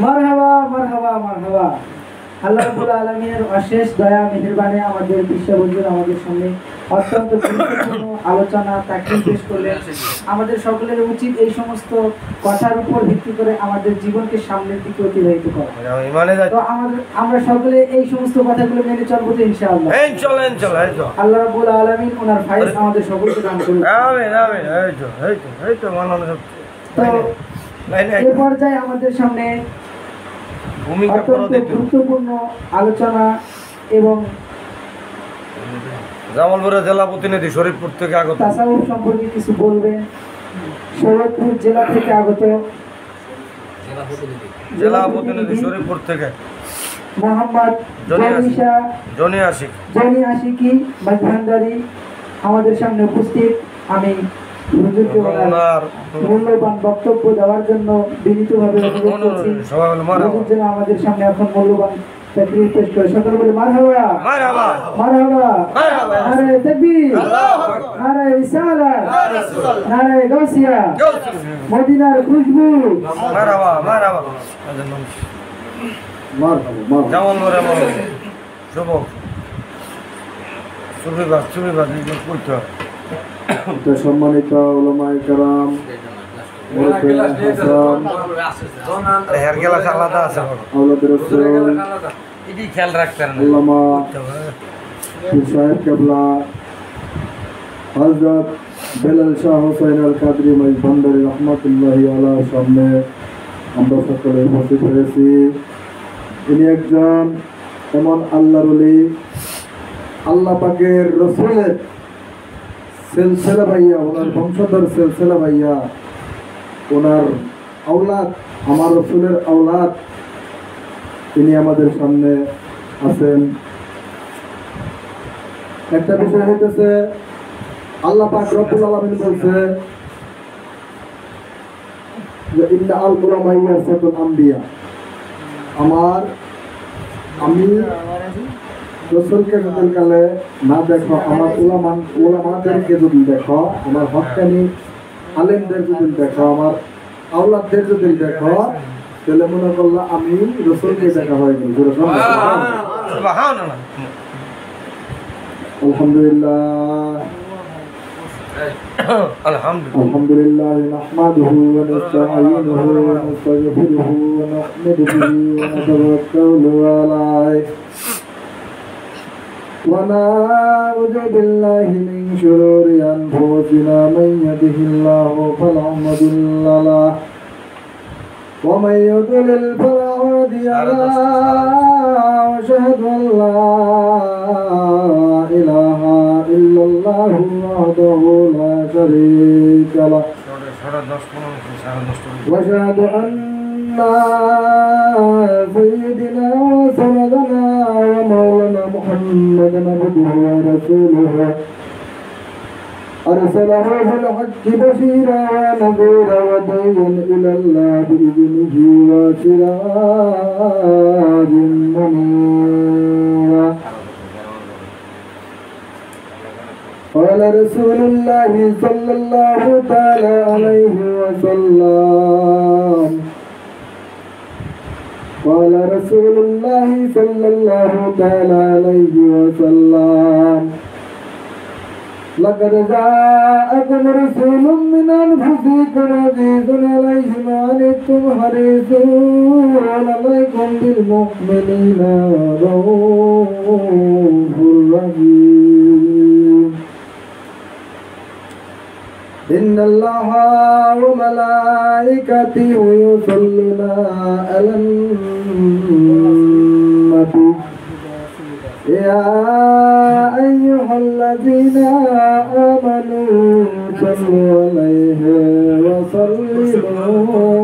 মারহাবা মারহাবা মারহাবা। আল্লাহ রাব্বুল আলামিনের অশেষ দয়া মেহেরবানি আমাদের বিশ্ববন্ধুর আমাদের সামনে অত্যন্ত গুরুত্বপূর্ণ আলোচনা তাকরির পেশ করলেন। আমাদের সকলের উচিত এই সমস্ত কথার উপর ভিত্তি করে আমাদের জীবনকে সামনের দিকে অতিবাহিত করা। তো আমরা সকলে এই সমস্ত কথাগুলো মেনে চলবো তো ইনশাআল্লাহ। ইনশাআল্লাহ আল্লাহ রাব্বুল আলামিন ওনার ফাইজ আমাদের সকলকে দান করুন। আমিন আমিন। তো এই পর্যায়ে আমাদের সামনে অত্যন্ত গুরুত্বপূর্ণ আলোচনা এবং জামালপুরের জেলা প্রতিনিধি শরীফপুর থেকে আগত তাসাউফ সম্পর্কে কিছু বলবেন। শরীফপুর জেলা থেকে আগত জেলা প্রতিনিধি শরীফপুর থেকে মোহাম্মদ জনি আশিকি ভান্ডারী আমাদের সামনে উপস্থিত। আমি হুজুরকে ওনার মূল্যবান বক্তব্য দেওয়ার জন্য বিনীতভাবে অনুরোধ করছি। হুজুর যেন আমাদের সামনে এখন মূল্যবান তাকরীর পেশ করে। সকলে বলে মারহাবা মারহাবা মারহাবা মারহাবা। নারে তাকবীর, নারে রিসালাত, নারে গাউসিয়া, মদিনার খুশবু। মারহাবা মারহাবা মারহাবা জামালপুরে শুভ সুবিবাদ করতে তো সম্মানিত উলামায়ে কেরাম, আওলাদের রাসূল খেয়াল রাখতেন আল্লামা পীর সাহেব কেবলা হযরত বেলাল শাহ হোসেন আল কাদরি ভান্ডারী রহমাতুল্লাহি আলাইহির সামনে আমরা সকলে উপস্থিত হয়েছি। ইনি একজন এমন আল্লাহর ওলি, আল্লাহ পাকের রাসূলের সিলসিলা ভাইয়া, ওনার বংশধর সিলসিলা ভাইয়া, ওনার আওলাদ, আমার রাসূলের আওলাদ, তিনি আমাদের সামনে আছেন। একটা বিষয় হইতেছে আল্লাহ পাক রব্বুল আলামিন বলছে যে ইন্না আল উলামা ইয়াসাতুল আম্বিয়া, আমি রাসূলকে যদি কালে না দেখো, আমার উলামাদেরকে যদি দেখো, আমার হক্কানি আলেমদের যদি দেখো, আমার আওলাদদের যদি দেখো, তাহলে মনে করলো আমি রাসূলকে দেখা হয়ে গেল। আলহামদুলিল্লাহ আলহামদুলিল্লাহ নাহমাদুহু ওয়া নাস্তাঈনুহু ওয়া নাস্তাগফিরুহু ওয়া নু'মিনু বিহি ওয়া নাতাওয়াক্কালু আলাইহি ونعوذ بالله من شرور أنفسنا من يهده الله فلا مضل له ومن يضلل فلا هادي له وأشهد أن لا إله إلا الله وحده لا شريك له وأشهد أن سيدنا وسندنا ومولانا محمدا عبده ورسوله أرسله بالحق بشيرا ونذيرا وداعيا إلى الله بإذنه وسراجا منيرا. قال رسول الله صلى الله تعالى عليه وسلم قال رسول الله صلى الله تعالى عليه وسلم لقد جاءكم رسول من أنفسكم عزيز عليه ما عنتم حريص عليكم بالمؤمنين رؤوف رحيم. إن الله وملائكته يصلون على النبي يا أيها الذين آمنوا صلوا عليه وسلموا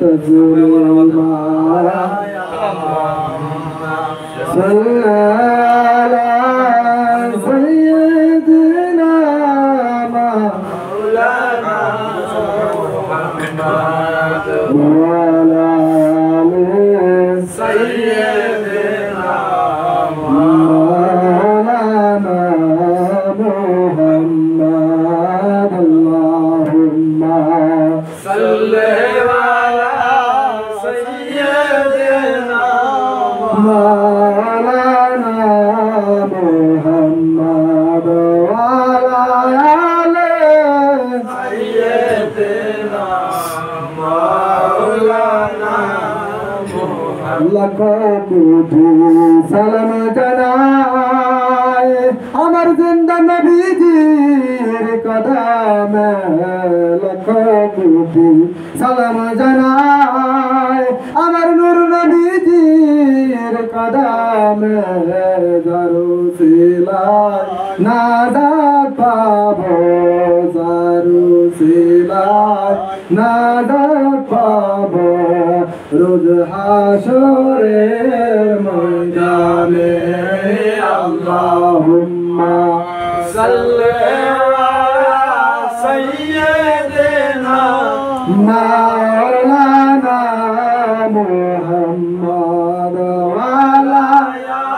تسليما. صلى على سيدنا مولانا محمد وعلى آله سيدنا مولانا محمد. اللهم صل على লাখ কোটি সালাম জানাই আমার জিন্দা নবীজির কদমে লাখ কোটি সালাম জানাই আমার নূর নবীজির কদমে জারুসিলাই নাজাত পাবো জারুসিলাই নাজাত পাবো রোজ হাসরের ময়দানে আল্লাহুম্মা সাল্লি আলা সাইয়্যিদিনা মাওলানা মুহাম্মদ ওয়া আলা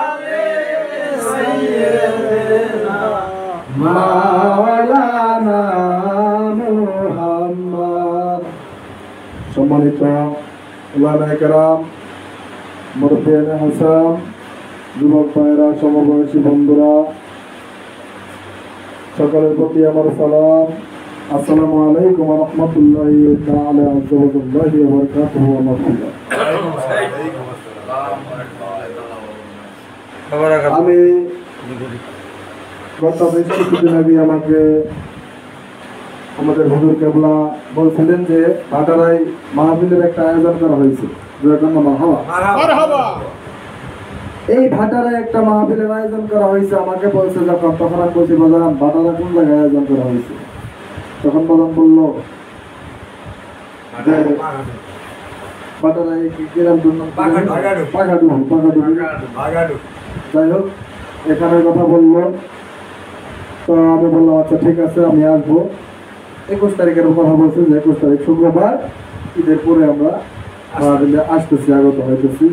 আলি সাইয়্যিদিনা মাওলানা মুহাম্মদ। সম্মানিত উলামায়ে কেরাম, মুরব্বিয়ানে হাসান, যুবক ভাইরা, সমবয়সী বন্ধুরা, সকলের প্রতি আমার সালাম। আসসালামু আলাইকুম ওয়া রাহমাতুল্লাহি তাআলা ওয়া বারাকাতুহু ওয়া মাগফিরাহ। আমি গত বেশ কিছুদিন আগে আমাকে আমাদের হুজুর কেবলা বলছিলেন যে ভাটারায় মাহফিলের একটা আয়োজন করা হয়েছে। এই ভাটারায় একটা মাহফিলের আয়োজন করা হয়েছে। আমাকে বলছে যখন, তখন আমি বলছি বাজান ভাটারা কোন জায়গায় আয়োজন করা হয়েছে? তখন বাজান বললো যে ভাটারায় গ্রাম পাগাডু। যাই হোক, এখানে কথা বললো। তো আমি বললাম আচ্ছা ঠিক আছে, আমি আসবো। 21 তারিখের কথা বলছি যে 21 তারিখ শুক্রবার, ঈদের পরে আমরা আসতেছি, আগত হইতেছি।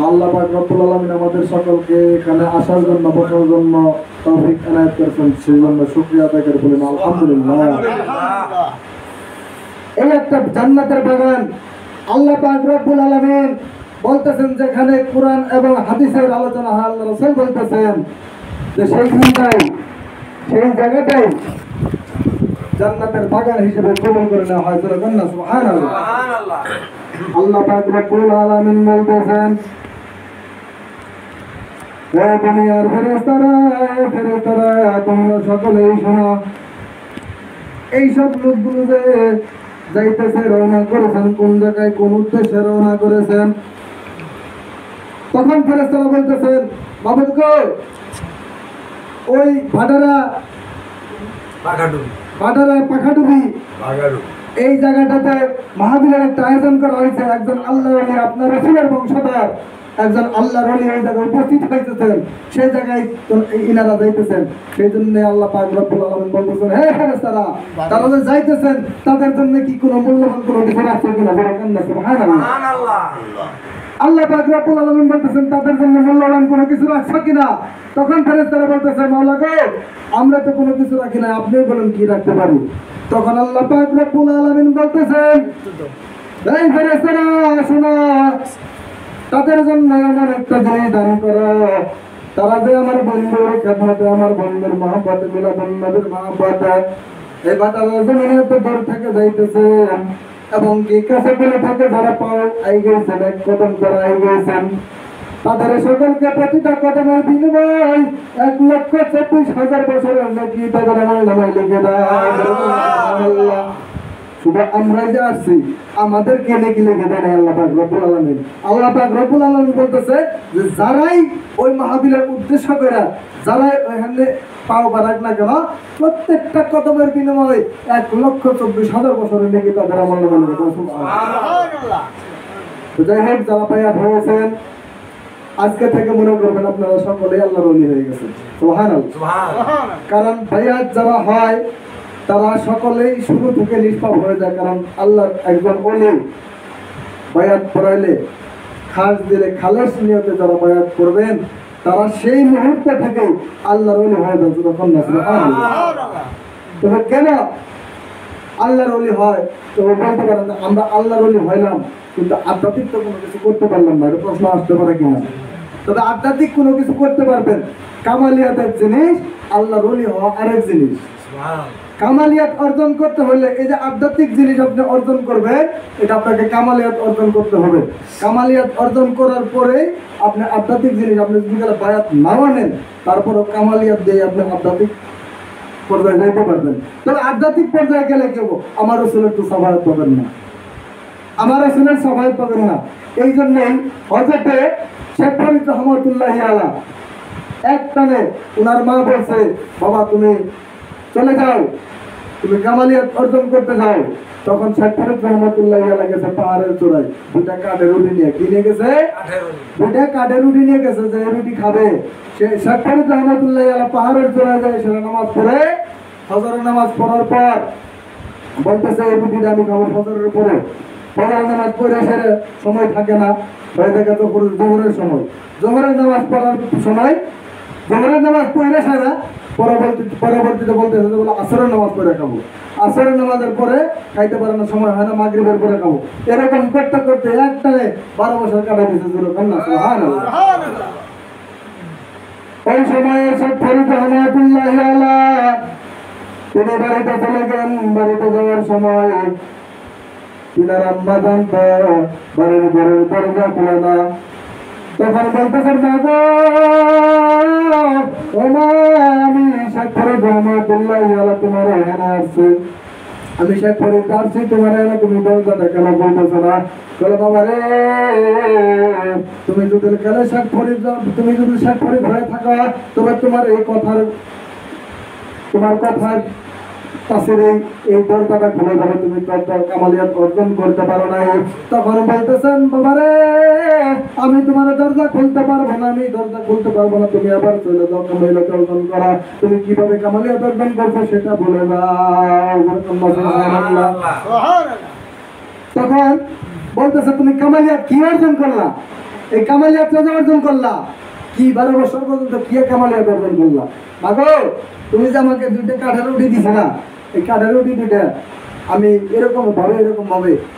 আল্লাহ পাক রব্বুল আলামিন আমাদের সকলকে এখানে আসার জন্য, বসার জন্য তৌফিক এনায়েত করেছেন, সেই জন্য শুকরিয়া আদায় করে বলেন আলহামদুলিল্লাহ। এই একটা জান্নাতের বাগান আল্লাহ পাক রব্বুল আলামিন বলতেছেন, যেখানে কোরআন এবং হাদিসের আলোচনা হয়, আল্লাহ রাসূল বলতেছেন যে সেই জায়গাটাই জান্নাতের বাগান হিসেবে কবুল করে নেওয়া হয়। সুবহানাল্লাহ। আল্লাহ পাক রব্বুল আলামিন বলতেছেন, হে দুনিয়ার ফেরেশতারা তোমরা সকলেই শোনো, এইসব লোকগুলো যে যাইতেছে, রওনা করেছেন, কোন জায়গায় কোন উদ্দেশ্যে রওনা করেছেন? তখন ফেরেশতারা বলতেছেন, মাবুদ গো, ওই ভাটারায় পাখাডুবি এই জায়গাটাতে মাহফিলের একটা আয়োজন করা হয়েছে। একজন আল্লাহর ওলি, আপনার রাসূলের বংশধর একজন আল্লাহর ওলি এই জায়গায় উপস্থিত হইতেছেন, সেই জায়গায় ইনারা যাইতেছেন। সেই জন্য আল্লাহ পাক রব্বুল আলামিন বলতেছেন, হে ফেরেশতারা, তারা যে যাইতেছেন তাদের জন্য কি কোনো মূল্যবান কোনো কিছু আছে কিনা? সুবহানাল্লাহ। আল্লাহ পাক রব্বুল আলামিন বলতেছেন, তাদের জন্য মূল্যবান কোনো কিছু রাখছো কিনা? তখন ফেরেশতারা বলতেছে, মাওলা গো, আমরা তো কোনো কিছু রাখি না, আপনি বলেন কি রাখতে পারি? তখন আল্লাহ পাক রব্বুল আলামিন বলতেছেন, এই ফেরেশতারা শোনো, তাদের জন্য আমার একটা জিনিস দান করো। তারা যে আমার বন্ধুর খেদমতে, আমার বন্ধুর মহব্বতে, মিলাদুন নবীর মহব্বতে এই ভাটারার জমিনে তো দূর থেকে যাইতেছে, এবং কি কাছে বলে থাকে যারা পাও আই গেছেন, এক কদম যারা আই গেছেন, তাদের সকলকে প্রতিটা কদমের বিনিময় 1,24,000 বছরের নাকি তাদের আমার নামে লিখে দেয়। শুধু আমরা যে আসছি, আমাদেরকে নাকি লিখে দেয় আল্লাহ পাক রব্বুল আলামিন। আল্লাহ পাক রব্বুল আলামিন বলতেছে যে যারাই ওই মাহফিলের উদ্দেশ্য করে যারাই ওইখানে পাও বাড়াক না কেন, প্রত্যেকটা কদমের বিনিময় 1,24,000 বছরের নাকি তাদের আমার নামে লিখে দেয়। সুবহানাল্লাহ। যাই হোক, যারা পাইয়া হয়েছেন, আজকে থেকে মনে করবেন আপনারা সকলেই আল্লাহর ওলি হয়ে গেছেন। সুবহানাল্লাহ। কারণ বায়াত যারা হয় তারা সকলেই শুরু থেকে নিষ্পাপ হয়ে যায়। কারণ আল্লাহর একজন ওলি বায়াত পড়াইলে, খাস দিলে, খালেস নিয়তে যারা বায়াত করবেন, তারা সেই মুহূর্তে থেকে আল্লাহর ওলি হয়ে যায়। তবে কেন আল্লাহর ওলি হয়? তো বলতে পারেন আমরা আল্লাহর ওলি হইলাম, কিন্তু আধ্যাত্মিক তো কোনো কিছু করতে পারলাম না। এটা প্রশ্ন আসতে পারে কিনা? তবে আধ্যাত্মিক কোনো কিছু করতে পারবেন। কামালিয়াতের জিনিস, আল্লাহর ওলি হওয়া আরেক জিনিস। কামালিয়াত অর্জন করতে হলে এই যে আধ্যাত্মিক জিনিস আপনি অর্জন করবেন, এটা আপনাকে কামালিয়াত অর্জন করতে হবে। কামালিয়াত অর্জন করার পরে আপনি আধ্যাত্মিক জিনিস আপনি যদি বায়াত না মানেন, তারপরও কামালিয়াত দিয়ে আপনি আধ্যাত্মিক পর্যায়ে যাইতে পারবেন। তবে আধ্যাত্মিক পর্যায়ে গেলে কেউ আমার রসুলের তো সাফায়াত পাবেন না, আমার রসুলের সাফায়াত পাবেন না। এই জন্যই হযরতে শেখ ফরিদ রহমতুল্লাহি আলাইহি এক টানে ওনার মা বলছে, বাবা তুমি চলে যাও, তুমি কামালিয়াত অর্জন করতে যাও। তখন শেখ ফরিদ রহমতুল্লাহি আলাইহি গেছে পাহাড়ের চূড়ায়, দুটা কাঠের রুটি নিয়ে। কি নিয়ে গেছে? দুটা কাঠের রুটি নিয়ে গেছে, যে রুটি খাবে। সে শেখ ফরিদ রহমতুল্লাহি আলাইহি পাহাড়ের চূড়ায় যায়, সেটা নামাজ পড়ে, ফজরের নামাজ পড়ার পর বলতেছে এই রুটিটা আমি খাবো ফজরের পরে। ফজরের নামাজ পড়ে সেরে সময় থাকে না, হয়ে থাকে তো জোহরের সময়। জোহরের নামাজ পড়ার সময়, জোহরের নামাজ পড়ে সেরা পরবর্তীতে বলতেছে যে বলে আসরের নামাজ পড়ে খাবো। আসরের নামাজের পরে খাইতে পারে না, সময় হয় না, মাগরিবের পরে খাবো। এরকম করতে করতে একটানে 12 বছর কাটাই দিয়েছে। সুবহানাল্লাহ। ওই সময় শেখ ফরিদ রহমতুল্লাহি আলাইহি তিনি বাড়িতে চলে গেলেন। বাড়িতে যাওয়ার সময় তিনার আম্মা জানতো বাড়ির ঘরের দরজা খুলে না। তখন বলতেছেন, বাবা আমি শেখ ফরিদ রহমতুল্লাহি আলাইহি তোমার এখানে আসছি, আমি শেখ ফরিদ আসছি তোমার এখানে, তুমি দরজাটা কেন বলতেছো না? বলে বাবা রে, তুমি যদি কেন শেখ ফরিদ, তুমি যদি শেখ ফরিদ হয়ে থাকো, তবে তোমার এই কথার, তোমার কথার তাসিরে এই দরজাটা খুলে যাবে, তুমি কামালিয়াত অর্জন করতে পারো নাই। তখন বলতেছেন, বাবা রে আমি তোমার দরজা খুলতে পারবো না, আমি দরজা খুলতে পারবো না, তুমি আবার চলে যাও কামালিয়াত অর্জন করা। তুমি কিভাবে কামালিয়াত অর্জন করছো সেটা বলে দাও। তখন বলতেছে, তুমি কামালিয়াত কি অর্জন করলা? এই কামালিয়াত অর্জন করলা কি 12 বছর পর্যন্ত কি কামালিয়াত অর্জন করলা? মাগো তুমি যে আমাকে দুইটা কাঠের রুটি দিছে না, এই কাঠের রুটি দুইটা আমি এরকম ভাবে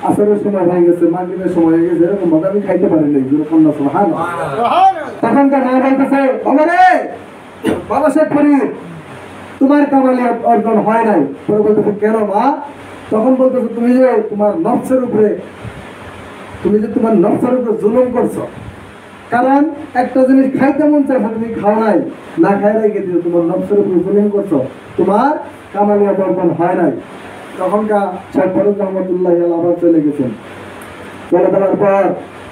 আসরের সময় হয়ে গেছে, মাগরিবের সময় হয়ে গেছে, এরকম ভাবে আমি খাইতে পারি নাই। তখন তার মা বলতেছে, বাবা রে, বাবা শেখ ফরিদ তোমার কামালিয়াত অর্জন হয় নাই। পরে বলতেছে, কেন মা? তখন বলতেছে, তুমি যে তোমার নফসের উপরে জুলুম করছো। কারণ একটা জিনিস খাইতে মন চাইছে, তুমি খাও নাই, না খাই রেখে দিও, তোমার নফসের উপরে জুলুম করছো, তোমার কামালিয়াত অর্জন হয় নাই। তখনকার শেখ ফরিদ রহমতুল্লাহি আলাইহি আবার চলে গেছেন। চলে যাওয়ার পর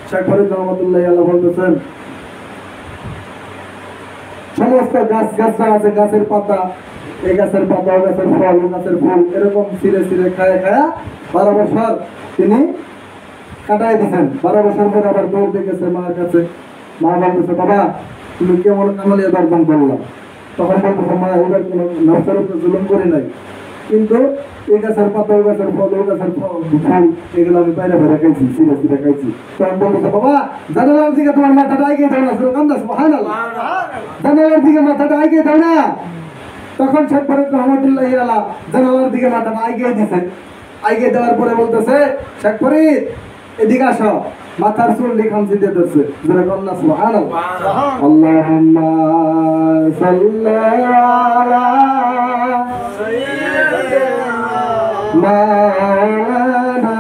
শেখ ফরিদ রহমতুল্লাহি আলাইহি বলতেছেন, সমস্ত গাছরা আছে, গাছের পাতা, এই গাছের পাতা, ও গাছের ফল, ও গাছের ফুল, এরকম ছিঁড়ে খায়া 12 বছর তিনি কাটাই দিচ্ছেন। 12 বছর পরে আবার দৌড়তে গেছে মার কাছে। মা বলতেছে, বাবা তুমি কেমন কামালিয়াত অর্জন করলাম? তখন বলতেছে, মা এবার কোনো নফসের উপরে জুলুম করি নাই, কিন্তু এই গাছের পাতা, ও গাছের ফল, ও গাছের ফুল, এগুলো আমি বাইরে খাইছি, ছিঁড়ে খাইছি। তখন বলতেছে, বাবা জানালার দিকে তোমার মাথাটা আইগিয়ে দাও না। সুবহানাল্লাহ। জানালার দিকে মাথাটা আইগিয়ে দাও না। তখন শেখ ফরিদ রহমতুল্লাহি আলাইহি জানালার দিকে মাথাটা আইগিয়ে দিয়েছেন। আইগিয়ে দেওয়ার পরে বলতেছে, শেখ ফরিদ এদিকে আসো। মাথার চুল খামচি দিয়ে ধরছে। সুবহানাল্লাহ। আল্লাহুম্মা সাল্লি আলা মাওলানা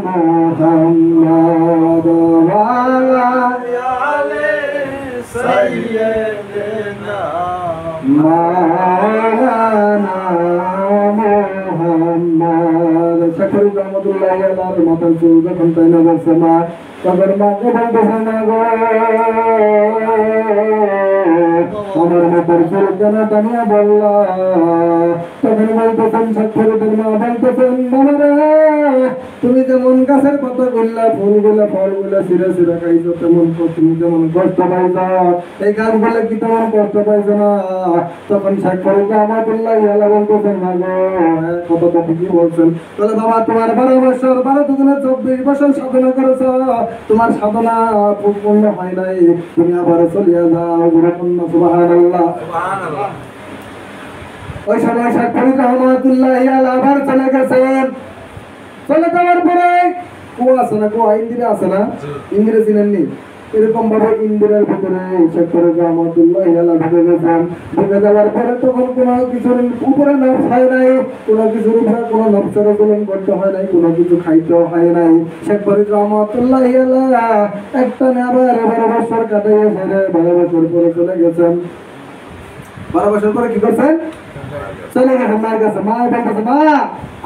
মুহাম্মাদ ওয়া আলা আলি সাইয়্যিদিনা মাওলানা মুহাম্মাদ। শেখ ফরিদ রহমতুল্লাহি আলাইহি মাথার চুল যখন তাইনা ধরছে মা, তখন মাকে বলতেছে, না গো আমার মাথার চুল কেন টানিয়া বললা? তখন বলতেছেন, শেখ ফরিদের মা বলতেছেন, বাবা রে তুমি যেমন গাছের পাতা গুলা, ফুলগুলা, ফলগুলা ছিঁড়ে খাইছো, তেমন তুমি যেমন কষ্ট পাইছো, এই গাছগুলা কি তেমন কষ্ট পাইছো না? তখন শেখ ফরিদ রহমতুল্লাহি আলাইহি বলতেছেন, না গো কথাটা ঠিকই বলছেন। বলে, বাবা তোমার 12 বছর 12 দুগুণে 24 বছর সাধনা করেছ, তোমার সাধনা পূর্ণ হয় নাই, তুমি আবার চলিয়া যাও। সুবহানাল্লাহ। ওই সময় শেখ ফরিদ রহমতুল্লাহি আলাইহি আবার চলে গেছেন। চলে যাওয়ার পরে কুয়া আছে না, কুয়া ইন্দিরা আছে না, ইন্দিরা চিনেননি? এরকম ভাবে ইন্দিরার ভিতরে শেখ ফরিদুর রহমতুল্লাহ আলাইহি ঢুকে গেছেন। ঢুকে যাওয়ার পরে তখন কোনো কিছুর উপরে নফস হয় নাই, কোনো কিছুর উপরে কোনো নফসের জুলুম করতে হয় নাই, কোনো কিছু খাইতেও হয় নাই। শেখ ফরিদুর রহমতুল্লাহ আলাইহি একটা না আবার 12 বছর কাটিয়ে ফেলে 12 বছর পরে চলে গেছেন। 12 বছর পরে কি করছেন? চলে গেছেন মায়ের কাছে। মা বলতেছে, মা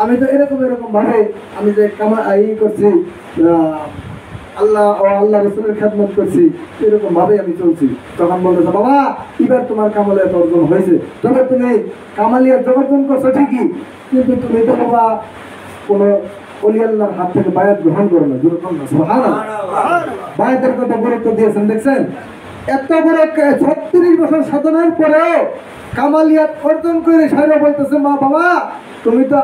আমি তো এরকম ভাবে আমি যে করছি, আল্লাহ ও আল্লাহ রাসূলের খেদমত করছি, এরকম ভাবে আমি চলছি। তখন বলতেছে, বাবা এবার তোমার কামালিয়াত অর্জন হয়েছে, তবে তুমি কামালিয়াত অর্জন করছো ঠিকই, কিন্তু তুমি তো বাবা কোনো ওলি আল্লাহর হাত থেকে বায়াত গ্রহণ করো না। সুবহানাল্লাহ। বায়াতের কথা গুরুত্ব দিয়েছেন, দেখছেন? এত বড় 36 বছর সাধনার পরেও কামালিয়াত অর্জন করে সারা বলতেছে, মা বাবা তুমি তো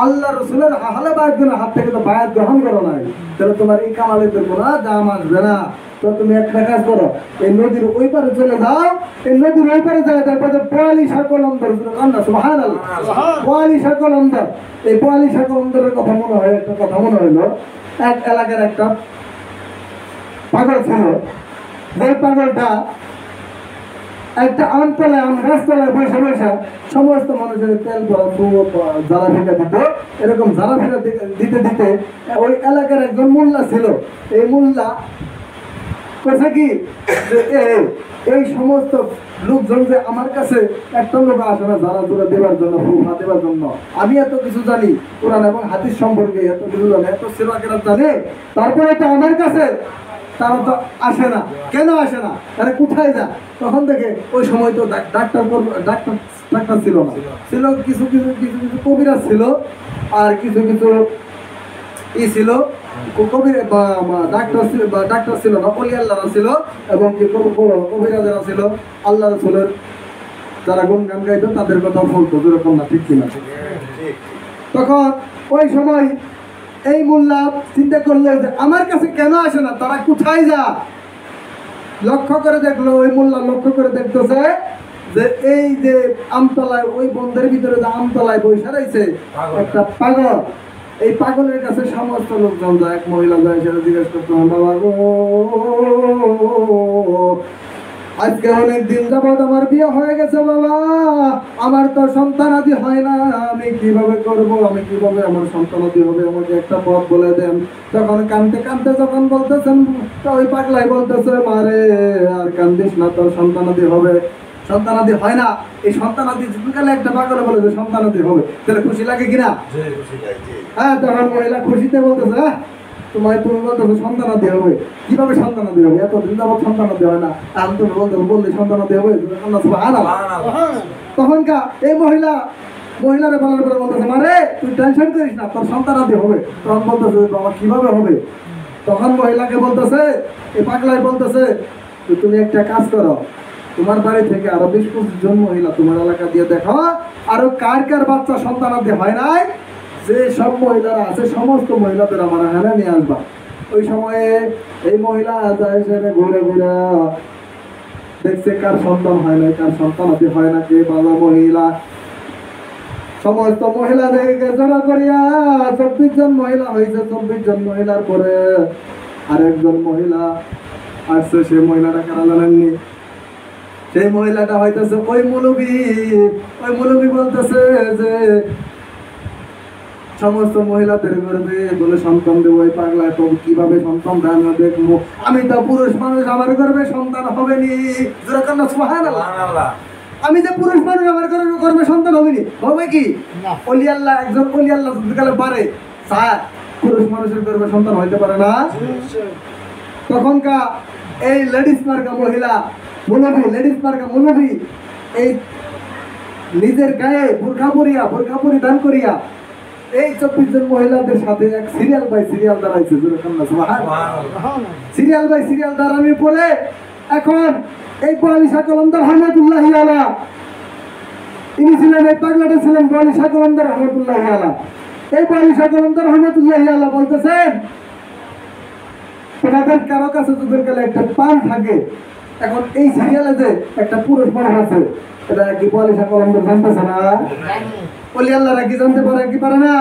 আল্লাহ রসুলের হালে বায়াত গুলো হাত থেকে তো বায়াত গ্রহণ করো নাই, তাহলে তোমার এই কামালিয়াতের কোনো দাম আসবে না। তো তুমি একটা কাজ করো, এই নদীর ওই পারে চলে যাও, এই নদীর ওই পারে যায়, তারপরে 42 কলন্দর, সুবহানাল্লাহ, 42 কলন্দর। এই 42 কলন্দরের কথা মনে হয়, একটা কথা মনে হইলো, এক এলাকার একটা পাগল ছিল, যে পাগলটা একটা আমতলায় গাছতলায় বসে বসে সমস্ত মানুষের তেল জ্বালা ফেটা দিত। এরকম জ্বালা ফেটা দিতে দিতে ওই এলাকার একজন মোল্লা ছিল। এই মোল্লা কথা কি এই সমস্ত লোকজন যে আমার কাছে একটা লোক আসে না যারা জোড়া দেবার জন্য, ফুফা দেবার জন্য, আমি এত কিছু জানি কোরআন এবং হাদিস সম্পর্কে, এত কিছু জানি, এত সেবা কেরাত জানে, তারপরে তো আমার কাছে তারা তো আসে না। কেন আসে না? তারা কোথায় যায়? তখন থেকে ওই সময় তো ডাক্তার ছিল না, ছিল কিছু কবিরাজ ছিল, আর কিছু ছিল কবির ডাক্তার ছিল না, ওলি আল্লাহরা ছিল, এবং কি কবিরাজেরা ছিল, আল্লাহ রাসূলের যারা গুণগান গাইতো তাদের কথা বলতো, যেরকম না, ঠিক কিনা? তখন ওই সময় এই মোল্লা চিন্তা করলো যে আমার কাছে কেন আসে না, তারা কোথায় যা? লক্ষ্য করে দেখলো, ওই মোল্লা লক্ষ্য করে দেখতেছে যে এই যে আমতলায়, ওই বন্ধের ভিতরে যে আমতলায় বসে রয়েছে একটা পাগল, এই পাগলের কাছে সমস্ত লোকজন যায়। এক মহিলা যায়, সেটা জিজ্ঞেস করতে, বাবা গো আজকে অনেক দিন যাবত আমার বিয়ে হয়ে গেছে বাবা, আমার তো সন্তানাদি হয় না, আমি কিভাবে করব, আমি কিভাবে আমার সন্তানাদি হবে, আমাকে একটা পথ বলে দেন। তখন কানতে কানতে যখন বলতেছেন, ওই পাগলাই বলতেছে, মারে আর কান্দিস না, তোর সন্তানাদি হবে। সন্তানাদি হয় না, এই সন্তানাদি গেলে একটা পাগলে বলে যে সন্তানাদি হবে, তাহলে খুশি লাগে কিনা? হ্যাঁ, তখন মহিলা খুশিতে বলতেছে, তুমি বলতেছো সন্তানাদি হবে, কিভাবে সন্তানাদি হবে? এতদিন যাবত সন্তানাদি হয় না, এখন তুমি বললে সন্তানাদি হবে। তখনকার এই মহিলারে বলার পরে বলতেছে, মারে তুই টেনশন করিস না, তোর সন্তানাদি হবে। তখন বলতেছে, বাবা কিভাবে হবে? তখন মহিলাকে বলতেছে, এই পাগলাই বলতেছে, তুমি একটা কাজ করো, তোমার বাড়ি থেকে আরো 20-25 জন মহিলা তোমার এলাকা দিয়ে দেখো, আরো কার কার বাচ্চা সন্তানাদি হয় নাই, যে সব মহিলারা আছে সমস্ত মহিলাদের আমার এখানে নিয়ে আসবা। ওই সময়ে এই মহিলা ঘুরে ঘুরে দেখছে কার সন্তান হয় না, কার সন্তানাদি হয় না, কে ভালো মহিলা। সমস্ত মহিলাদেরকে জড়ো করিয়া 24 জন মহিলা হয়েছে। 24 জন মহিলার পরে আরেকজন মহিলা আসছে। সেই মহিলাটা কারা জানেননি? সেই মহিলাটা হইতেছে ওই মৌলবী বলতেছে যে সমস্ত মহিলাদের গর্বে বলে সন্তান দেবো। এই পাগলা তো কিভাবে সন্তান দেয় আমি দেখবো, আমি তো পুরুষ মানুষ, আমার গর্বে সন্তান হবে নি। সুবহানাল্লাহ। আমি যে পুরুষ মানুষ, আমার গর্বে সন্তান হবে নি, হবে কি? ওলি আল্লাহ, একজন ওলি আল্লাহ যদি গেলে পারে, স্যার পুরুষ মানুষের গর্বে সন্তান হইতে পারে না। তখনকার এই লেডিস মার্কা মহিলা লেডিস মার্কা মৌলবী এই নিজের গায়ে বোরখা পরিধান করিয়া এই 24 জন মহিলাদের সাথে এক সিরিয়াল বাই সিরিয়াল দাঁড়াইছে। সিরিয়াল বাই সিরিয়াল দাঁড়ানোর পরে এখন এই 42 কলন্দর রহমতুল্লাহি আলাইহি, ইনি ছিলেন, এই পাগলাটা ছিলেন 42 কলন্দর রহমতুল্লাহি আলাইহি। এই 42 কলন্দর রহমতুল্লাহি আলাইহি বলতেছেন, তোমাদের কারো কাছে তোদের গেলে একটা পান থাকে। এখন এই সিরিয়ালে যে একটা পুরুষ মানুষ আছে, এটা কি 42 কলন্দর জানতেছে না? ওলি আল্লাহরা কি জানতে পারে কি পারে না?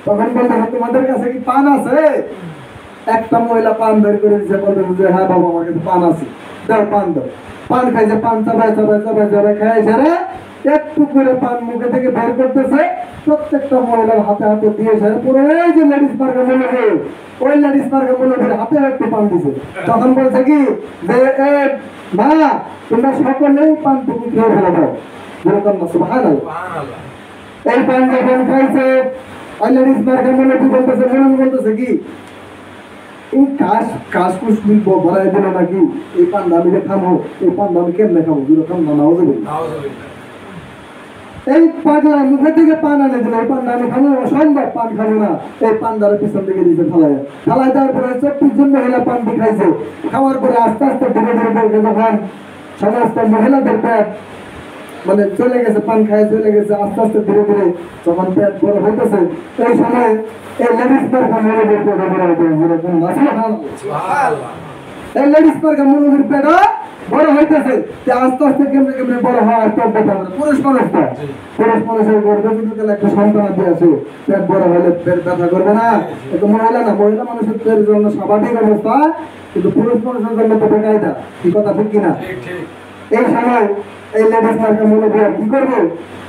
তখন বলতে তোমাদের কাছে কি পান আছে? একটা মহিলা পান বের করে দিচ্ছে, বলতেছে যে হ্যাঁ বাবা আমার কাছে পান আছে, দাও পান দাও। পান খাইছে, পান চাবায় চাবায় চাবায় চাবায় খাই সারা একটু করে পান মুখে থেকে বের করতেছে, প্রত্যেকটা মহিলার হাতে হাতে দিয়ে সারা পুরো এই যে লেডিস পার্কের মহিলা, ওই লেডিস পার্কের মহিলাদের হাতে একটু পান দিছে। তখন বলছে কি যে এ মা তোমরা সকলেই পান টুকু খেয়ে ফেলে দাও, যেরকম না সুবহানাল্লাহ। এই পান যখন খাইছে ওই লেডিস পার্কের মহিলা বলতেছে কি এই কাশ কুশ ভরাই দিল নাকি, এই পান্ডা আমি খাবো, এই পান্ডা আমি কেমনে খাবো, যেরকম না নাও যাবে এই পাগলা মুখে থেকে পান আনে দিল, এই পান্ডা আমি খাবো, অসম্ভব পান খাবো না। এই পান্ডার পিছন থেকে দিয়েছে ফালাই ফালাই দেওয়ার পরে 24 জন মহিলা পান খাইছে। খাওয়ার পরে আস্তে আস্তে ধীরে ধীরে যখন সমস্ত মহিলাদের পেট মানে চলে গেছে, পান খায় চলে গেছে, আস্তে আস্তে ধীরে ধীরে যখন পেট বড় হইতেছে, এই সময় এই লেডিস পার্কের মহিলাদের পেট বড় হইতেছে, যেরকম এই লেডিস পার্কের মহিলাদের পেট বড় হইতেছে, আস্তে আস্তে কেমনে কেমনে বড় হয় পুরুষ মানুষের গর্ভে কিন্তু একটা সন্তান আছে, পেট বড় হলে পেট ব্যথা করবে না, এটা মহিলা না, মহিলা মানুষের পেটের জন্য স্বাভাবিক অবস্থা, কিন্তু পুরুষ মানুষের জন্য তো বেকায়দা, কি কথা ঠিক কিনা? এই সময় এই লেডিস পার্কের মহিলা কি করবে,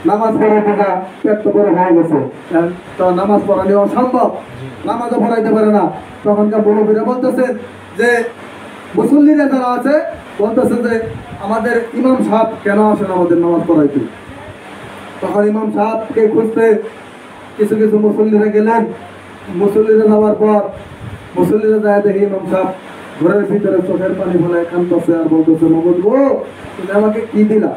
নামাজ পড়াইতে যা, পেট তো বড় হয়ে গেছে, তো নামাজ পড়ানো অসম্ভব, নামাজও পড়াইতে পারে না। তখনকার মুরব্বীরা বলতেছে যে মুসল্লিরা যারা আছে বলতেছে যে আমাদের ইমাম সাহেব কেন আসেন আমাদের নামাজ পড়াইতে। তখন ইমাম সাহেবকে খুঁজতে কিছু কিছু মুসল্লিরা গেলেন, মুসল্লিরা যাওয়ার পর মুসল্লিরা যায় দেখে ইমাম সাহেব ঘরের ভিতরে চোখের পানি ফেলে কাঁদতেছে আর বলতেছে মগজ গো তুমি আমাকে কি দিলা।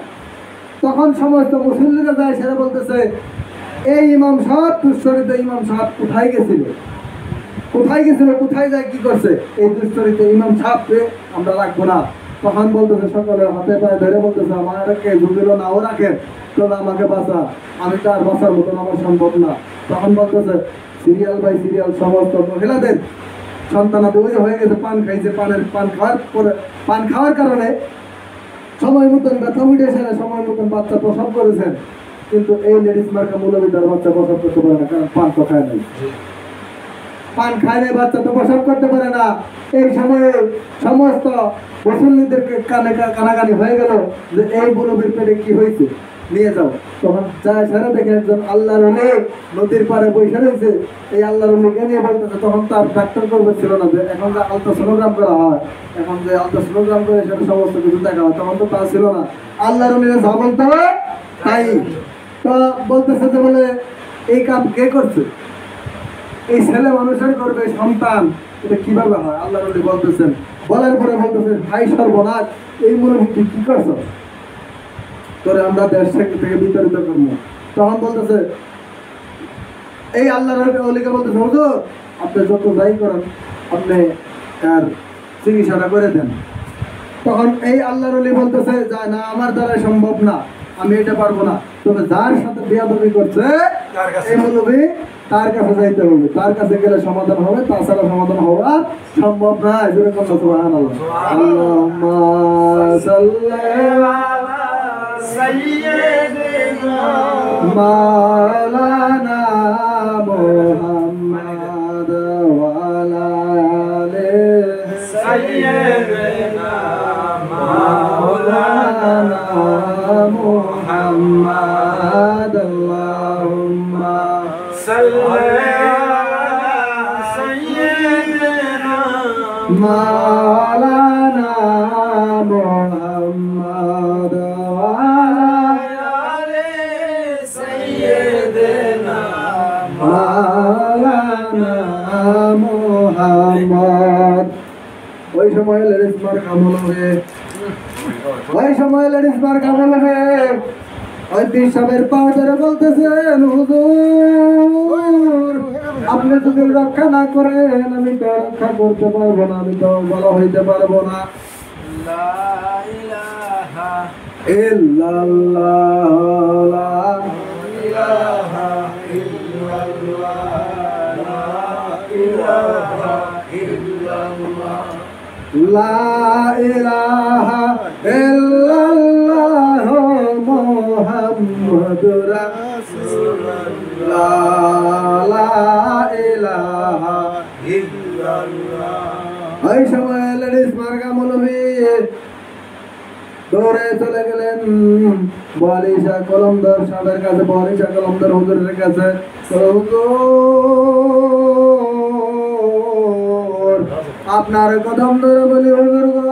তখন সমস্ত মুসল্লিরা যায় সেটা বলতেছে এই ইমাম সাহেব দুশ্চরিত ইমাম সাহেব কোথায় গেছিল, কোথায় যায় কি করছে, এই দুশ্চরিত ইমাম সাহেবকে আমরা রাখবো না। তখন বলতেছে সকালে হাতে পায়ে ধরে বলতেছে আমাকে ঢুকিল নাও রাখেন, তোরা আমাকে বাঁচা, আমি তো আর বাঁচার মতন আমার সম্ভব না। তখন বলতেছে সিরিয়াল বাই সিরিয়াল সমস্ত মহিলাদের সন্তানাদের ওই হয়ে গেছে, পান খাইছে, পান খাওয়ার কারণে সময় মতন ব্যথা উঠেছে না, সময় মতন বাচ্চা প্রসব করেছেন, কিন্তু এই লেডিস মার্কা মৌলবীদের বাচ্চা প্রসব করতে পারে না, কারণ পান তো খায় নাই, পান খায় নাই, বাচ্চা তো প্রসব করতে পারে না। এই সময়ে সমস্ত মুসল্লিদেরকে কানাকানি হয়ে গেল যে এই মৌলবীর পেটে কি হয়েছে, নিয়ে যাও। তখন যায় সারা দেখে একজন আল্লাহর ওলি নদীর পাড়ে বসে রয়েছে, এই আল্লাহর ওলিকে নিয়ে বলতেছে, তখন তার ডাক্তার করবে ছিল না, যে এখন যে আলট্রাসোনোগ্রাম করা হয়, এখন যে আলট্রাসোনোগ্রাম করে সেটা সমস্ত কিছু দেখা হয়, তখন তো তা ছিল না, আল্লাহর ওলিরা যা বলতে হবে তাই। তো বলতেছে যে বলে এই কাম কে করছে, এই ছেলে মানুষের করবে সন্তান, এটা কিভাবে হয়? আল্লাহর ওলি বলতেছেন, বলার পরে বলতেছেন হাই সর্বনাশ, এই মূল কি করছো তোরে আমরা দেশ থেকে বিতাড়িত করবো। তখন বলতেছে এই আল্লাহর ওলিকে বলতেছে হুজুর আপনি যত যাই করেন আপনি আর চিকিৎসাটা করে দেন। তখন এই আল্লাহর ওলি বলতেছে যায় না আমার দ্বারা সম্ভব না, আমি এটা পারবো না, তবে যার সাথে বেয়াদবি করছে এই মৌলবী তার কাছে যাইতে হবে, তার কাছে গেলে সমাধান হবে, তাছাড়া সমাধান হওয়া সম্ভব না। যেরকম সুবহানাল্লাহ, আল্লাহুম্মা সাল্লি আলা সাইয়্যিদিনা মাওলানা মুহাম্মাদ ওয়া আলা আলি সাইয়্যিদিনা মাওলানা মুহাম্মাদ আল্লাহুম্মা সাল্লি আলা সাইয়্যিদিনা মাওলানা মুহাম্মাদ ওয়া আলা আলি সাইয়্যিদিনা মাওলানা মুহাম্মাদ। ওই সময় লেডিস মার কামল হবে, ওই সময় লেডিস মার কামল হবে। ওই পিসাবের পাও ধরে বলতেছেন হুজুর আপনি যদি রক্ষা না করেন আমি তো রক্ষা করতে পারবো না, আমি তো বলা হইতে পারবো না। লা ইলাহা ইল্লাল্লাহ লা ইলাহা ইল্লাল্লাহ লা ইলাহা ইল্লাল্লাহ লা ইলাহা ইল্লাল্লাহ মুহাম্মাদুর রাসূলুল্লাহ লা ইলাহা ওই সময় লেডিস মার্কা মৌলভী দৌড়ে চলে গেলেন বলিশা কলমদার সাহেবের কাছে, বলিশা কলমদার হুজুরের কাছে। আপনার কদম ধরে বলি হুজুর গো,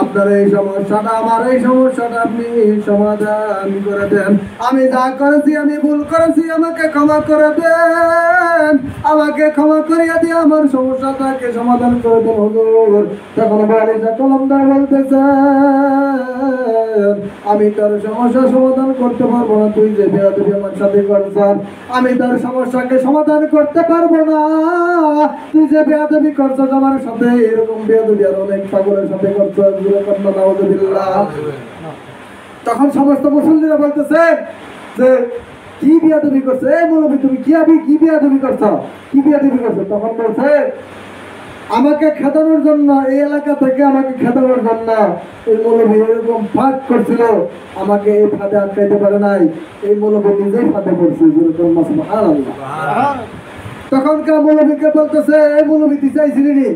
আপনার এই সমস্যাটা, আমার এই সমস্যাটা আপনি সমাধান করে দেন। আমি যা করেছি, আমি ভুল করেছি, আমাকে ক্ষমা করে দেন, আমাকে ক্ষমা করিয়া দিয়ে আমার সমস্যাটাকে সমাধান করে দেন হুজুর। তখন বালিশা কলমদার বলতেছে, আমি তার সমস্যা সমাধান করতে পারবো না, তুই যে বেয়াদবি আমার সাথে করছেন, আমি তার সমস্যাকে সমাধান করতে পারবো না, তুই যে বেয়াদবি করছিস আমার সাথে, এরকম বেয়াদবি আর অনেক পাগলের সাথে করছিস। তখন সমস্ত মুসল্লিরা বলতেছে যে কি বিয়াদবি করছে, এই মৌলবী তুমি কি বিয়াদবি করছো, কি বিয়াদবি করছো? তখন বলছে আমাকে খেদানোর জন্য, এই এলাকা থেকে আমাকে খেদানোর জন্য এই মৌলবী এরকম ফাঁদ করছিল, আমাকে এই ফাঁদে আটকাইতে পারে নাই, এই মৌলবী নিজেই ফাঁদে পড়ছে। তখনকার মৌলবীকে বলতেছে, এই মৌলবী তুই চাইছিলি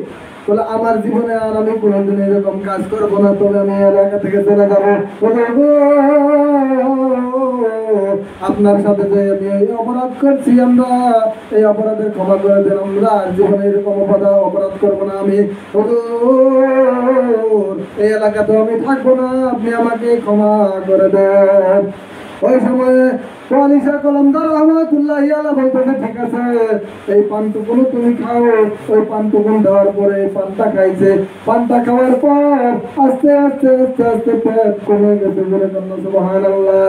বলে আমার জীবনে আর আমি কোনোদিন এরকম কাজ করবো না, তবে আমি এলাকা থেকে চলে যাবো। আপনার সাথে যে আমি এই অপরাধ করছি, আমরা এই অপরাধের ক্ষমা করে দেন, আমরা জীবনে এরকম অপরাধ করবো না, আমি এই এলাকাতে আমি থাকবো না, আপনি আমাকে ক্ষমা করে দেন। ওই সময়ে বলিশা কলমদার রহমাতুল্লাহ আলাইহি বলতেছে, ঠিক আছে এই পানটুকুনো তুমি খাও। ওই পানটুকুন দেওয়ার পরে পানটা খাইছে, পানটা খাওয়ার পর আস্তে আস্তে আস্তে আস্তে পেট কমে গেছে। সুবহানাল্লাহ।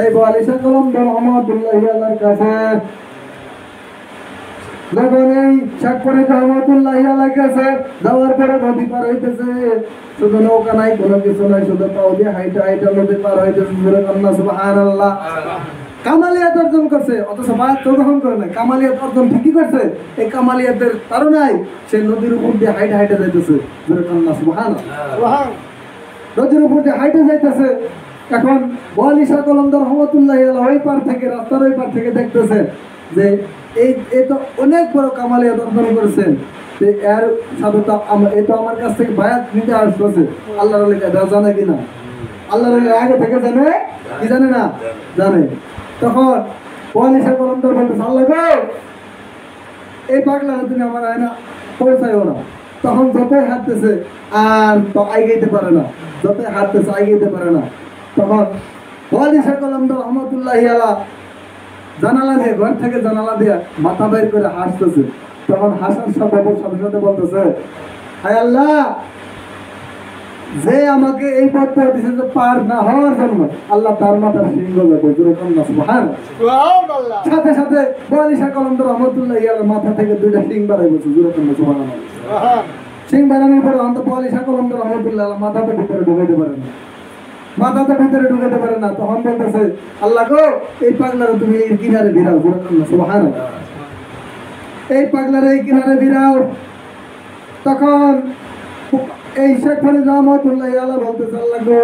এই বলিশা কলমদার রহমাতুল্লাহ আলাইহির কাছে যখন এই শাকপরি রহমাতুল্লাহ আলাইহির কাছে যাওয়ার পরে নদী পার হইতেছে, শুধু নৌকা নাই, কোনো কিছু নাই, শুধু পাও দিয়ে হাইটা হাইটা নদী পার হইতেছে। সুবহানাল্লাহ। কামালিয়াত অর্জন করছে, অথচ বায়াত গ্রহণ করে নাই। কামালিয়াত অর্জন ঠিকই করছে, এই কামালিয়াতের কারণেই সে নদীর উপর দিয়ে হাইটা হাইটা যাইতেছে। সুবহানাল্লাহ। নদীর উপর দিয়ে হাইটা যাইতেছে। এখন বলিশা কলমদার রহমাতুল্লাহ আলাইহি ওই পার থেকে, রাস্তার ওই পার থেকে দেখতেছে যে এই তো অনেক বড় কামালিয়াত অর্জন করেছেন, এর সাথে তো এই তো আমার কাছ থেকে বায়াত নিতে আসতেছে। আল্লাহর লেখা জানে কিনা? আল্লাহর আগে থেকে জানে কি জানে না? জানে। তখন বলিশা কলমদার বলতেছে, আল্লাহ গো এই পাগলারা তুমি আমার আয়না পৌঁছাইও না। তখন যতই হাঁটতেছে আর তো আইগাইতে পারে না, যতই হাঁটতেছে আইগাইতে পারে না। তখন বলিশা কলমদার রহমাতুল্লাহ আলাইহি জানালা দিয়ে, ঘর থেকে জানালা দিয়ে মাথা বের করে হাসতেছে। তখন হাসার সাথে সাথে বলতেছে, হায় আল্লাহ, যে আমাকে এই পথটা দিয়েছে যে পার না হওয়ার জন্য, আল্লাহ তার মাথার সিংহ যাবে। সাথে সাথে বলিশা কলমদার রহমাতুল্লাহ আলাইহি মাথা থেকে দুইটা সিং বাড়াই বলছে। সিং বাড়ানোর পরে অন্ত বলিশা কলমদার রহমাতুল্লাহ আলাইহি মাথাতে ভিতরে ঢুকাইতে পারে না, মাথাতে ভিতরে ঢুকাতে পারে না। তখন বলতেছে, আল্লাহ গো এই পাগলারে তুমি এই কিনারে ভিড়াও। সুবহানাল্লাহ। এই পাগলারে এই কিনারে ভিড়াও। তখন এই শেখ ফরিদ রহমাতুল্লাহ আলাইহি বলতেছে, আল্লাহ গো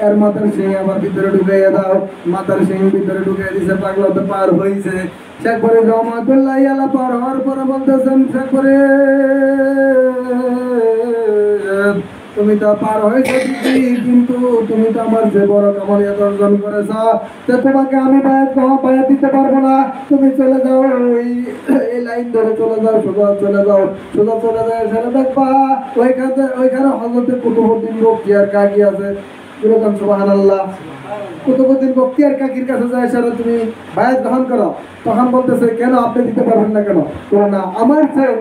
এর মাথার সিং আমার ভিতরে ঢুকাইয়া দাও। মাথার সিং ভিতরে ঢুকাই দিছে, পাগলা তো পার হয়েছে। শেখ ফরিদ রহমাতুল্লাহ আলাইহি পার হওয়ার পরে বলতেছেন, শেখ ফরিদ তুমি তো পার হয়েছো ঠিকই, কিন্তু তুমি তো আমার যে বড় কামালিয়াত অর্জন করেছ, তো তোমাকে আমি বায়াত দিতে পারবো না। তুমি চলে যাও, এই লাইন ধরে চলে যাও, সোজা চলে যাও, সোজা চলে যাও, সেটা দেখবা ওইখানে হযরতে কুতুবউদ্দিন বখতিয়ার কাকি আছে। সুবহানাল্লাহ। কুতুবউদ্দিন বখতিয়ার কাকির কাছে যায়, সেটা তুমি বায়াত গ্রহণ করো। তখন বলতেছে, কেন আপনি দিতে পারবেন না কেন? না, আমার চেয়ে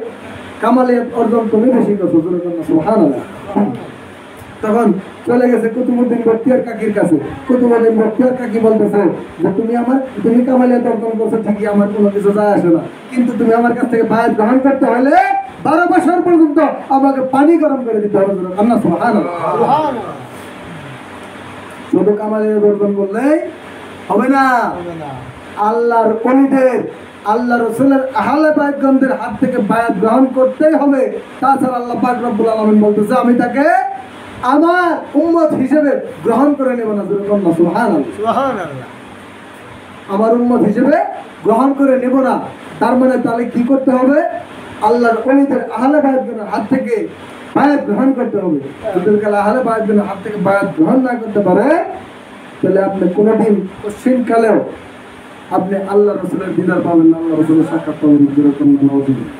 কামালিয়াত অর্জন তুমি বেশি করছো। সুবহানাল্লাহ। তখন চলে গেছে কুতুবউদ্দিন বখতিয়ার কাকির কাছে। কুতুবউদ্দিন বখতিয়ার কাকি বলতেছে যে তুমি কামালিয়াত অর্জন করছো ঠিকই, আমার কোনো কিছু যায় আসে না, কিন্তু তুমি আমার কাছ থেকে বায়াত গ্রহণ করতে হলে 12 বছর পর্যন্ত আমাকে পানি গরম করে দিতে হবে। সুবহানাল্লাহ। শুধু কামালিয়াত অর্জন করলেই হবে না, আল্লাহর ওলিদের, আল্লাহ রাসূলের আহলে বাইতগণদের হাত থেকে বায়াত গ্রহণ করতেই হবে। তাছাড়া আল্লাহ পাক রব্বুল আলামিন বলতেছে, আমি তাকে আমার উম্মত হিসেবে গ্রহণ করে নেব না। সুবহানাল্লাহ। আমার উম্মত হিসেবে গ্রহণ করে নেব না। তার মানে তাহলে কি করতে হবে? আল্লাহর ওলিদের আহলে বায়াতগণের হাত থেকে বায়াত গ্রহণ করতে হবে। যদি কাল আহলে বায়াতগণের হাত থেকে বায়াত গ্রহণ না করতে পারে, তাহলে আপনি কোনোদিন কোশ্চিন কালেও আপনি আল্লাহ রসুলের দিদার পাবেন না, আল্লাহ রসুলের সাক্ষাৎ পাবেন না। যেরকম নওয়াজুবিল্লাহ।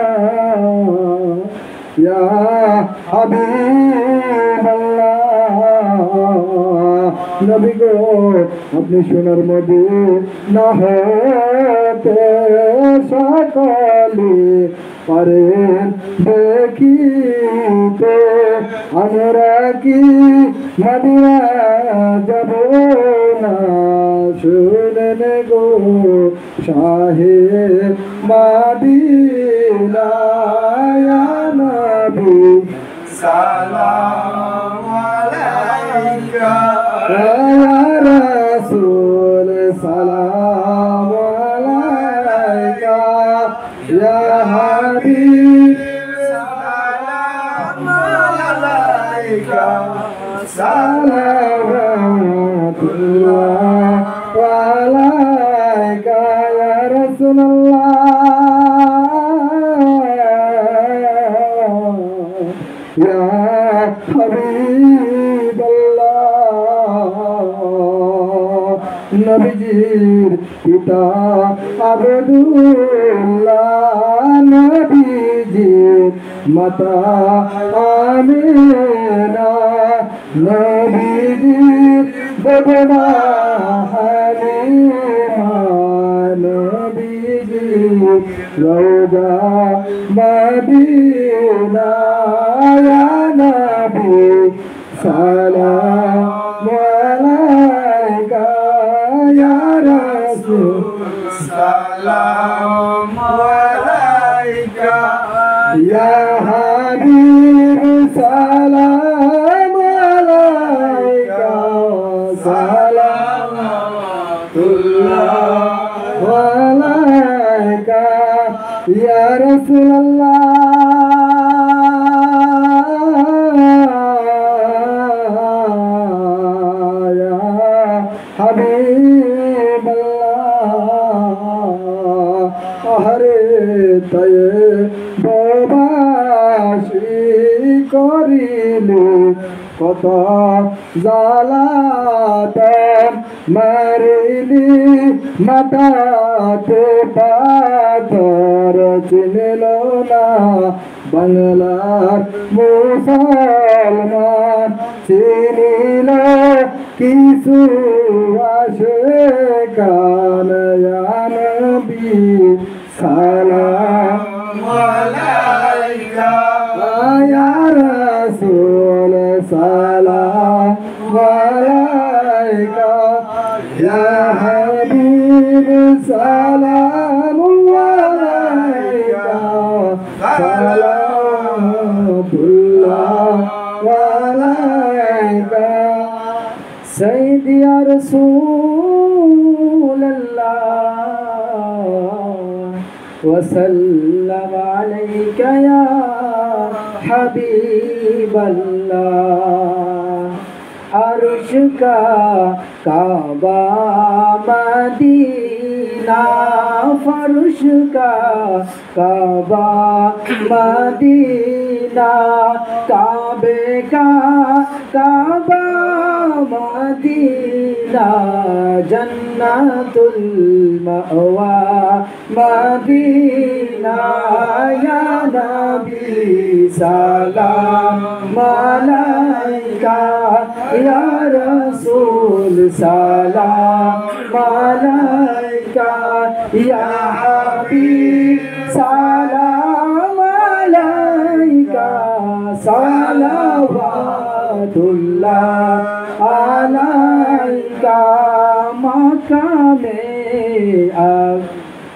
নবী গো আপনি সোনার মদিনা হতে সকলে পারেন দেখিতে, আমরা কি মদিনা যাব না? শুনেন গো শাহে মদিনা ইয়া নবী সালাম আলাইকা ইয়া রাসূল সালাম আলাইকা ইয়া হাবিব সালাম আলাইকা সালাওয়াতুল্লাহ আলাইকা ইয়া রাসূলুল্লাহ ইয়া হাবিবাল্লাহ। নবীজির পিতা আব্দুল্লাহ, নবীজির মাতা আমিনা, নবীজির বেগমা হালিমা, নবীজির রওজা মদিনা ইয়া নবী সালাম আলাইকা ইয়া রাসূল সালাম আলাইকা ইয়া হাবিব সালাম আলাইকা সালাওয়াতুল্লাহ আলাইকা ইয়া রাসূলুল্লাহ ইয়া হাবিবাল্লাহ। হরে তয়ে প্রবাসী করিলে কত জালাতন মারিলি, মাতাতে পাথর চিনিল না বাংলার মুসলমান, চিনিল কিছু আসে কান ইয়া নবী সালাম আলাইকা ইয়া রাসূল সালাম আলাইকা ইয়া হাবিব সালাম আলাইকা সালাওয়াতুল্লাহ আলাইকা সাইয়্যিদি ইয়া রাসূলুল্লাহ وسلم عليك يا حبيب الله। अर्श का काबा मदीना, फर्श का काबा मदीना, काबे का काबा मदीना, जन्नतुल मअवा मदीना या नबी सलाम अलैका या रसूल सलाम अलैका या हबीब सलाम अलैका सलावतुल्लाह अलैका।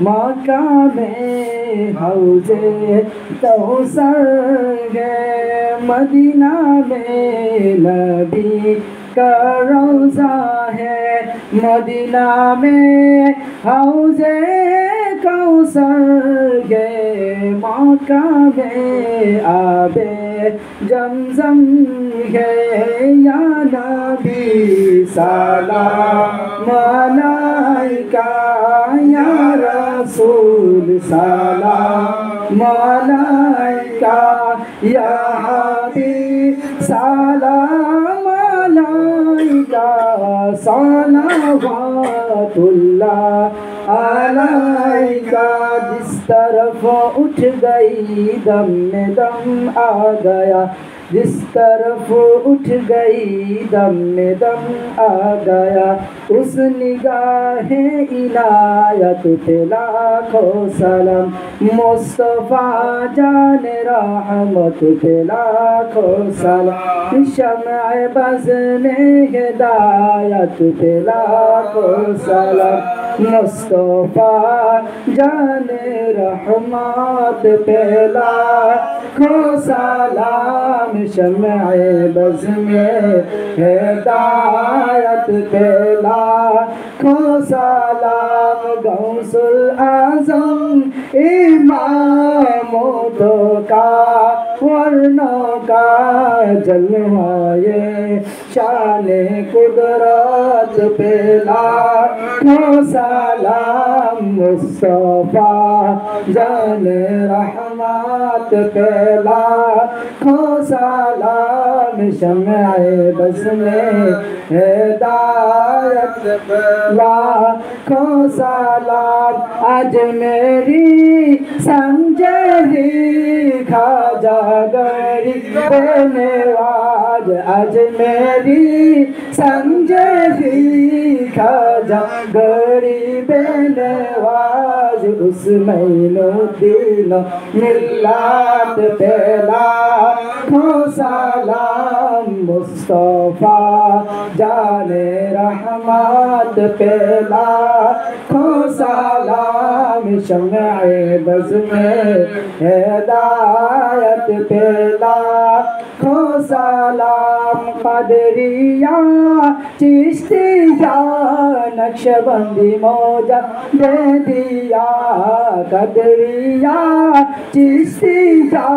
मक्का में हौजे कौसर है, मदीना में नबी का रोज़ा है, मदीना में हौजे कौसर है, मक्का में आबे जमजम है या नबी सलाम अलैका या रसूल सलाम अलैका या हबीब सलाम अलैका सलावतुल्लाह अलैका। जिस तरफ उठ गई दम में दम आ गया, जिस तरफ उठ गई दम में दम आ गया, उस निगाहे इनायत पे लाखों सलाम। मुस्तफा जान रहमत पे लाखों सलाम। शम्अ बज़ में हिदायत पे लाखों सलाम। मुस्तफा जान रहमत पे लाखों सलाम। शम्अ बज़ में हिदायत पे लाखों सलाम। गौसुल आज़म इमामों का वर्णों का जलवाए शाने कुदरत पे लाखों सलाम। मुस्तफा जाने रहमत पे लाखों सलाम। शम्अ बज़ में हिदायत पे लाखों सलाम। आज मेरी संजरी खाजा गरीब नवाज। आज मेरी संजरी खाजा गरीब नवाज। उस मोइनुद्दीन मिल्लत पे लाखों सलाम। मुस्तफा जाने रहमत पे लाखों सलाम। शम्अ बज़ में हिदायत पे लाखों सलाम। क़दरिया चिश्तिया नक्शबंदी मौजा दे दिया। क़दरिया चिश्तिया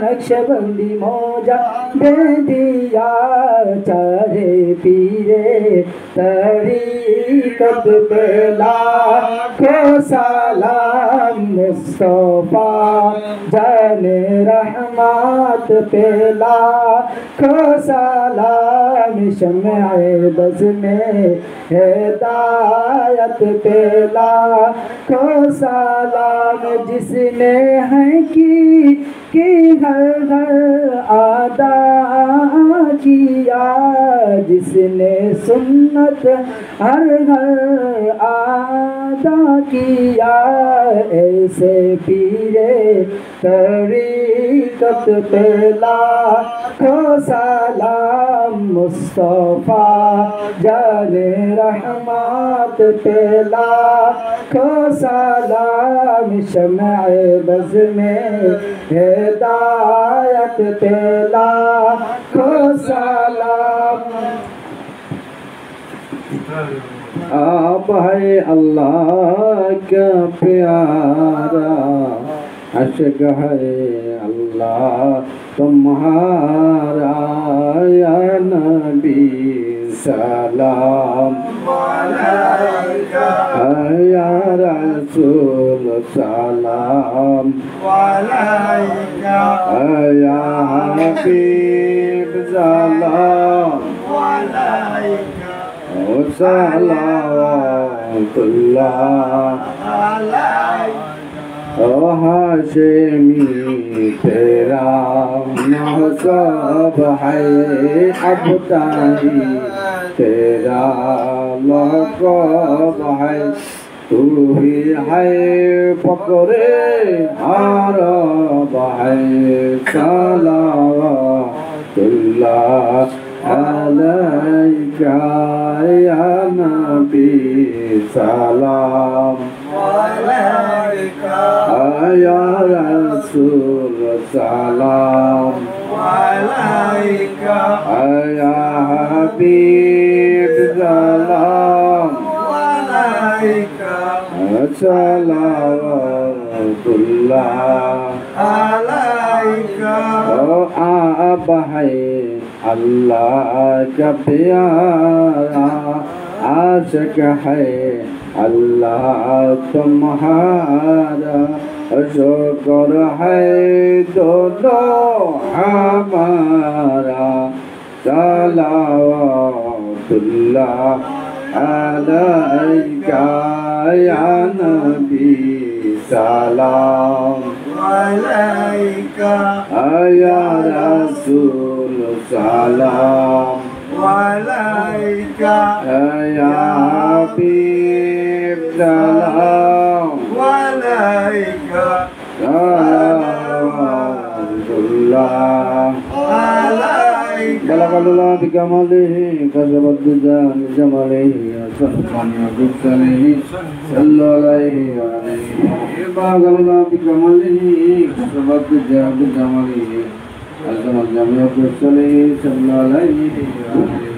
नक्शबंदी मौजा दे दिया। चाहे पीरे तरीक़त पे लाखों सलाम। मुस्तफा जाने रहमत पे लाखों सलाम। शम्अ बज़ में हिदायत पे लाखों सलाम। जिसने है कि हर अदा किया, जिसने सुन्नत हर अदा किया। ऐसे पीरे तरीक़त पे लाखों सलाम। मुस्तफा जाने रहमत पे लाखों सलाम। शम्अ बज़ में हिदायत पे लाखों सलाम। आप है अल्लाह का प्यारा, अश्क है अल्लाह तुम्हारा। या नबी सलाम अलैका, या रसूल सलाम अलैका, या हबीब सलाम अलैका। सलावतुल्लाह अलैका। ओ हाशिमी तेरा महसब है, अबताही तेरा लक़ब है। तू ही है फ़क़्रे अरब है। सलावतुल्लाह अलैका या नबी सलाम अलैका, या रसूल सलाम अलैका, या हबीब सलाम अलैका। सलावतुल्लाह अलैका। ओ आप है अल्लाह का प्यारा, आशिक है अल्लाह तुम्हारा। शुक्र है दोनों हमारा। सलावतुल्लाह अलैका या नबी सलाम وعليك يا رسول سلام وعليك يا حبيب سلام وعليك الله عليك بلغ الله بكماله كشف الدجى بجماله أسلم بكسله صلى عليه وعليه بلغ الله بكماله كشف الدجى بجماله أسلم بكسله صلى عليه وعليه